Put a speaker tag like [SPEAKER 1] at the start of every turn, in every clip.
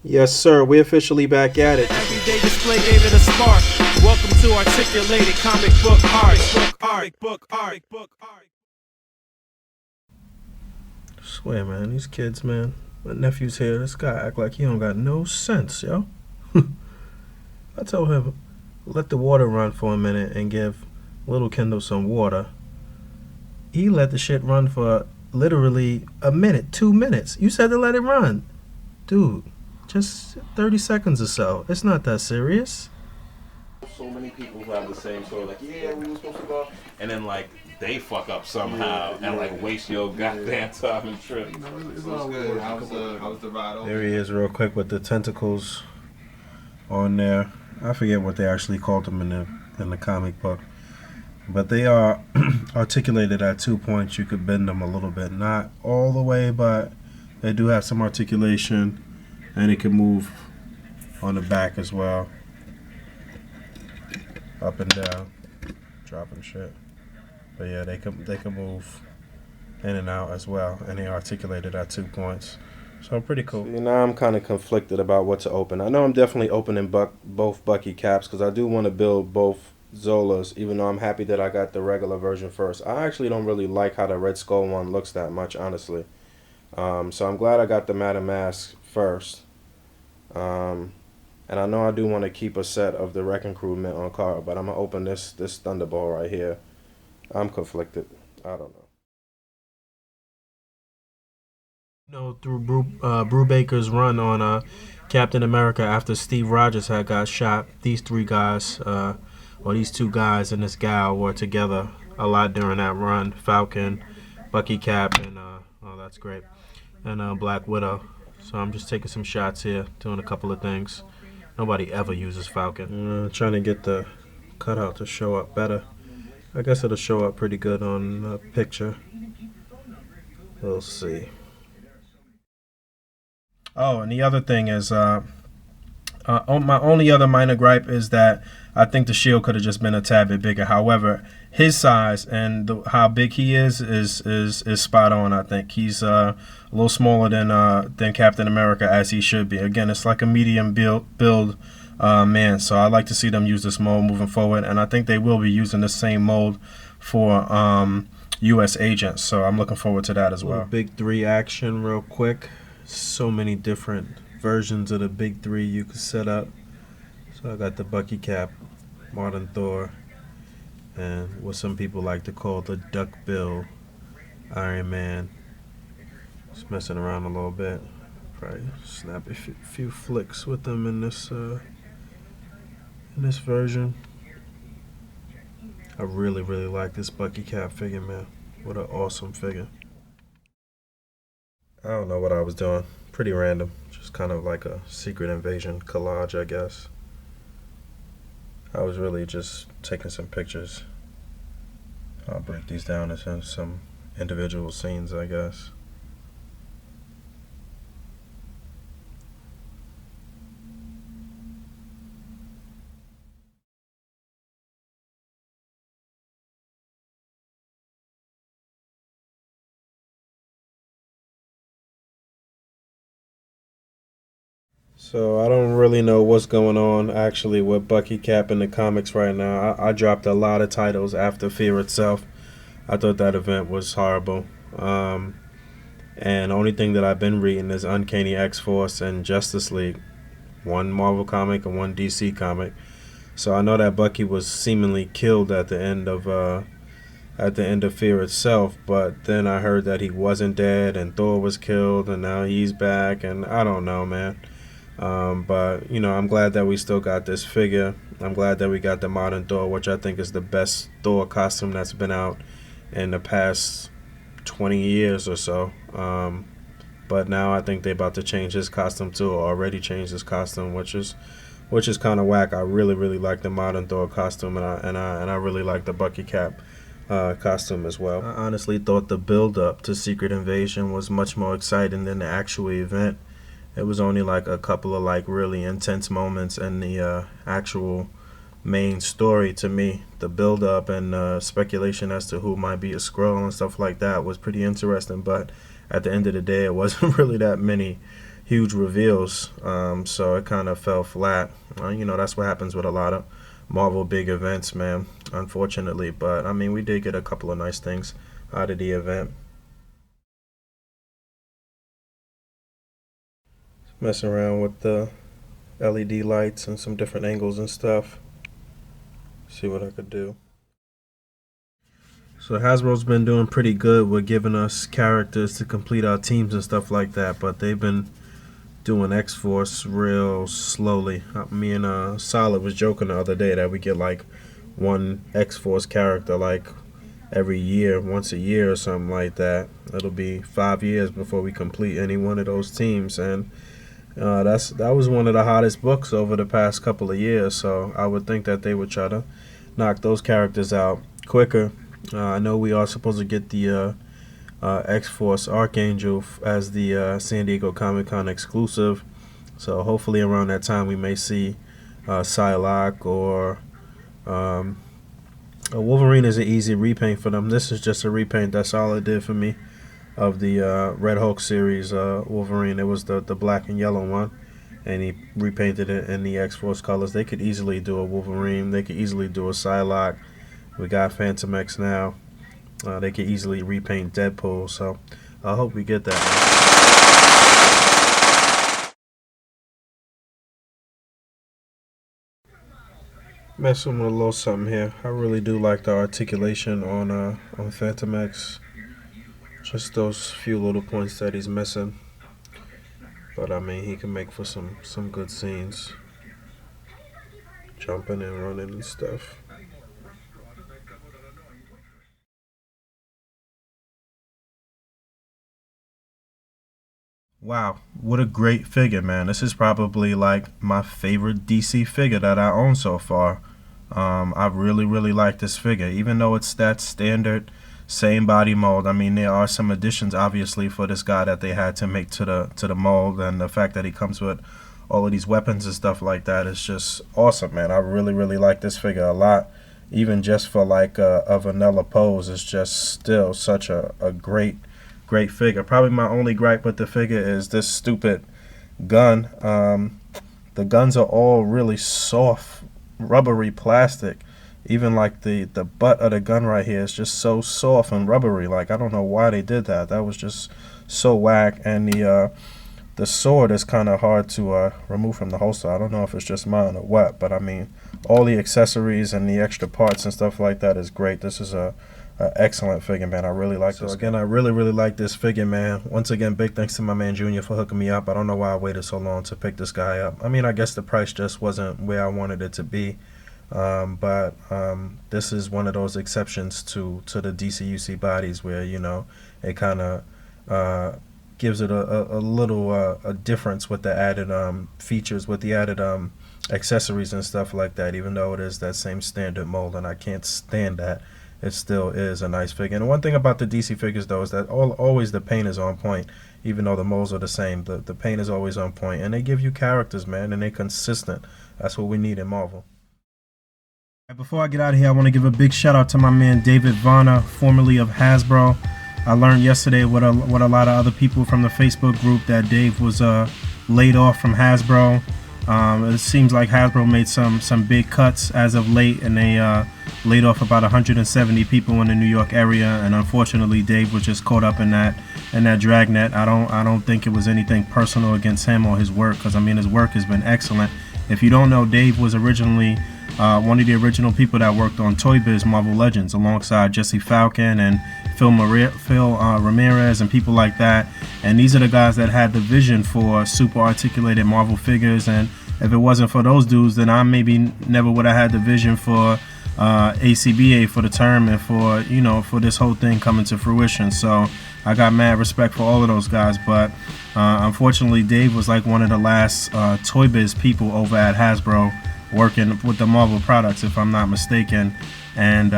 [SPEAKER 1] Yes, sir. We're officially back at it.
[SPEAKER 2] Everyday display gave it a spark. Welcome to articulated comic book art.
[SPEAKER 1] Swear, man, these kids, man. My nephew's here. This guy act like he don't got no sense, yo. I told him, let the water run for a minute and give little Kendall some water. He let the shit run for literally a minute, 2 minutes. You said to let it run. Dude, just 30 seconds or so. It's not that serious.
[SPEAKER 3] So many people who have the same story, like, yeah, we were supposed to go, and then like they fuck up somehow and like waste your goddamn time and trip.
[SPEAKER 4] It's all good. How's the ride over?
[SPEAKER 1] There he is, real quick, with the tentacles on there. I forget what they actually called them in the comic book, but they are articulated at 2 points. You could bend them a little bit, not all the way, but they do have some articulation, and it can move on the back as well. Up and down, dropping shit. But yeah, they can move in and out as well, and they articulated at 2 points. So pretty cool. See, now I'm kind of conflicted about what to open. I know I'm definitely opening both Bucky caps because I do want to build both Zolas, even though I'm happy that I got the regular version first. I actually don't really like how the Red Skull one looks that much, honestly. So I'm glad I got the Madam Mask first. And I know I do want to keep a set of the Wrecking Crew mint on card, but I'm going to open this Thunderball right here. I'm conflicted. I don't know. Through Brubaker's run on Captain America after Steve Rogers had got shot, these three guys, or these two guys and this gal were together a lot during that run. Falcon, Bucky Cap, and, oh, that's great, and Black Widow. So I'm just taking some shots here, doing a couple of things. Nobody ever uses Falcon. Trying to get the cutout to show up better. I guess it'll show up pretty good on the picture. We'll see. Oh, and the other thing is, my only other minor gripe is that I think the shield could have just been a tad bit bigger. However, his size and how big he is spot on. I think he's a little smaller than Captain America, as he should be. Again, it's like a medium build man. So I like to see them use this mold moving forward, and I think they will be using the same mold for U.S. agents. So I'm looking forward to that as well. Big three action, real quick. So many different versions of the big three you could set up. So I got the Bucky Cap, Martin Thor, and what some people like to call the Duck Bill Iron Man. Just messing around a little bit. Probably snap a few flicks with them in this version. I really like this Bucky Cap figure, man. What an awesome figure. I don't know what I was doing. Pretty random. Just kind of like a Secret Invasion collage, I guess. I was really just taking some pictures. I'll break these down into some individual scenes, I guess. So I don't really know what's going on actually with Bucky Cap in the comics right now. I dropped a lot of titles after Fear Itself. I thought that event was horrible. And the only thing that I've been reading is Uncanny X-Force and Justice League. One Marvel comic and one DC comic. So I know that Bucky was seemingly killed at the end of Fear Itself, but then I heard that he wasn't dead and Thor was killed and now he's back, and I don't know, man. But, you know, I'm glad that we still got this figure. I'm glad that we got the modern Thor, which I think is the best Thor costume that's been out in the past 20 years or so. But now I think they're about to change his costume too, or already changed his costume, which is kind of whack. I really like the modern Thor costume, and I really like the Bucky Cap costume as well. I honestly thought the build-up to Secret Invasion was much more exciting than the actual event. It was only like a couple of like really intense moments in the actual main story to me. The build up and speculation as to who might be a Skrull and stuff like that was pretty interesting, but at the end of the day it wasn't really that many huge reveals, so it kind of fell flat. That's what happens with a lot of Marvel big events, man, unfortunately. But I mean, we did get a couple of nice things out of the event. Messing around with the LED lights and some different angles and stuff. See what I could do. So Hasbro's been doing pretty good with giving us characters to complete our teams and stuff like that, but they've been doing X-Force real slowly. Me and Solid was joking the other day that we get like one X-Force character like every year, once a year or something like that. It'll be 5 years before we complete any one of those teams, and that was one of the hottest books over the past couple of years. So I would think that they would try to knock those characters out quicker. I know we are supposed to get the X-Force Archangel as the San Diego Comic-Con exclusive. So hopefully around that time we may see Psylocke or Wolverine is an easy repaint for them. This is just a repaint. That's all it did for me of the Red Hulk series Wolverine. It was the black and yellow one, and he repainted it in the X-Force colors. They could easily do a Wolverine. They could easily do a Psylocke. We got Phantom X now. They could easily repaint Deadpool, so I hope we get that. Messing with a little something here. I really do like the articulation on Phantom X. Just those few little points that he's missing, but I mean he can make for some good scenes, jumping and running and stuff. Wow, what a great figure, man. This is probably like my favorite DC figure that I own so far. I really like this figure, even though it's that standard same body mold. I mean, there are some additions obviously for this guy that they had to make to the mold, and the fact that he comes with all of these weapons and stuff like that is just awesome, man. I really like this figure a lot. Even just for like a vanilla pose, it's just still such a great figure. Probably my only gripe with the figure is this stupid gun. The guns are all really soft, rubbery plastic. Even like the butt of the gun right here is just so soft and rubbery. Like, I don't know why they did that. That was just so whack. And the sword is kind of hard to remove from the holster. I don't know if it's just mine or what, but I mean, all the accessories and the extra parts and stuff like that is great. This is a excellent figure, man. I really like this. Again, I really like this figure, man. Once again, big thanks to my man Junior for hooking me up. I don't know why I waited so long to pick this guy up. I mean, I guess the price just wasn't where I wanted it to be. But this is one of those exceptions to the DCUC bodies where, you know, it kind of gives it a little a difference with the added features, with the added accessories and stuff like that. Even though it is that same standard mold, and I can't stand that, it still is a nice figure. And one thing about the DC figures though is that always the paint is on point. Even though the molds are the same, the paint is always on point, and they give you characters, man, and they're consistent. That's what we need in Marvel. Before I get out of here, I want to give a big shout out to my man David Vanna, formerly of Hasbro. I learned yesterday with a lot of other people from the Facebook group that Dave was laid off from Hasbro. It seems like Hasbro made some big cuts as of late, and they laid off about 170 people in the New York area. And unfortunately, Dave was just caught up in that dragnet. I don't think it was anything personal against him or his work, because I mean his work has been excellent. If you don't know, Dave was originally one of the original people that worked on Toy Biz Marvel Legends alongside Jesse Falcon and Phil Ramirez and people like that. And these are the guys that had the vision for super articulated Marvel figures. And if it wasn't for those dudes, then I maybe never would have had the vision for ACBA for the term and for, you know, for this whole thing coming to fruition. So I got mad respect for all of those guys. But unfortunately, Dave was like one of the last Toy Biz people over at Hasbro working with the Marvel products, if I'm not mistaken. And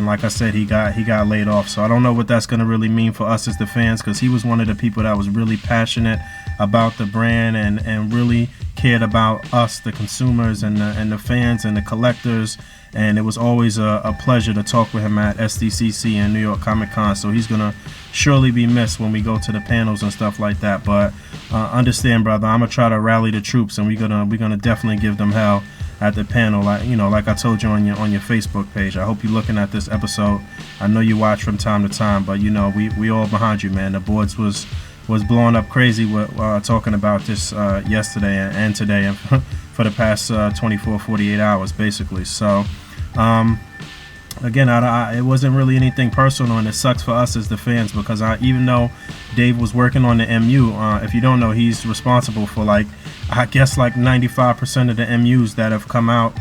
[SPEAKER 1] like I said, he got laid off. So I don't know what that's going to really mean for us as the fans, because he was one of the people that was really passionate about the brand and really cared about us, the consumers, and the fans and the collectors. And it was always a pleasure to talk with him at SDCC and New York Comic Con. So he's going to surely be missed when we go to the panels and stuff like that. But understand, brother, I'm gonna try to rally the troops, and we're gonna definitely give them hell at the panel. Like I told you on your Facebook page. I hope you're looking at this episode. I know you watch from time to time, but we all behind you, man. The boards was blowing up crazy with talking about this yesterday and today, and for the past 24, 48 hours, basically. So, again, it wasn't really anything personal, and it sucks for us as the fans, because even though Dave was working on the MU, if you don't know, he's responsible for I guess 95% of the MUs that have come out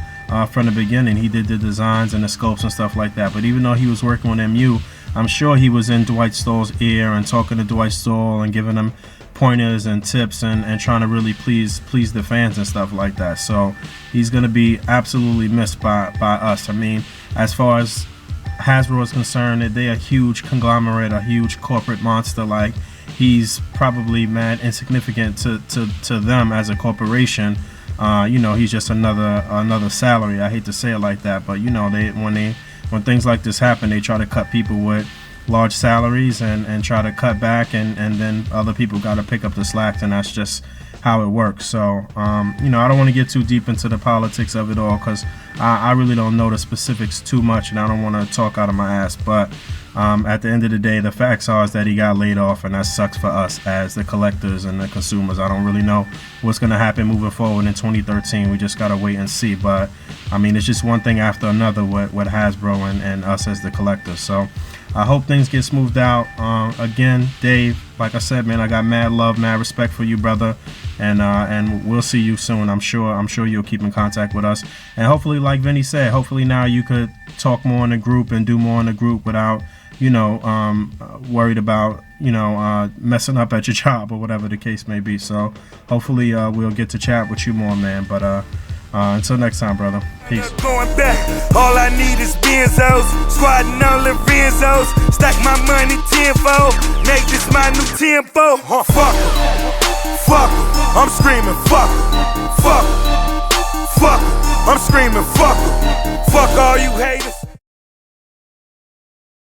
[SPEAKER 1] from the beginning. He did the designs and the scopes and stuff like that. But even though he was working on MU, I'm sure he was in Dwight Stoll's ear and talking to Dwight Stoll and giving him pointers and tips and trying to really please the fans and stuff like that. So he's going to be absolutely missed by us. I mean, as far as Hasbro is concerned, they're a huge conglomerate, a huge corporate monster. He's probably mad insignificant to them as a corporation. He's just another salary. I hate to say it like that, but when things like this happen, they try to cut people with large salaries and try to cut back, and then other people got to pick up the slack, and that's just how it works. So I don't want to get too deep into the politics of it all, because I really don't know the specifics too much, and I don't want to talk out of my ass. But at the end of the day, the facts are is that he got laid off, and that sucks for us as the collectors and the consumers. I don't really know what's going to happen moving forward in 2013. We just got to wait and see. But I mean, it's just one thing after another with Hasbro and us as the collectors. So I hope things get smoothed out. Again, Dave, like I said, man, I got mad love, mad respect for you, brother, and we'll see you soon. I'm sure you'll keep in contact with us, and hopefully, like Vinny said, hopefully now you could talk more in the group and do more in the group without worried about messing up at your job or whatever the case may be. So hopefully we'll get to chat with you more, man. But until next time, brother. Peace.
[SPEAKER 5] Going back, all I need is benzos, squatting on the benzos, stack my money tenfold, make this my new tempo. Fuck 'em, I'm screaming fuck 'em, fuck 'em, I'm screaming fuck 'em, fuck all you haters.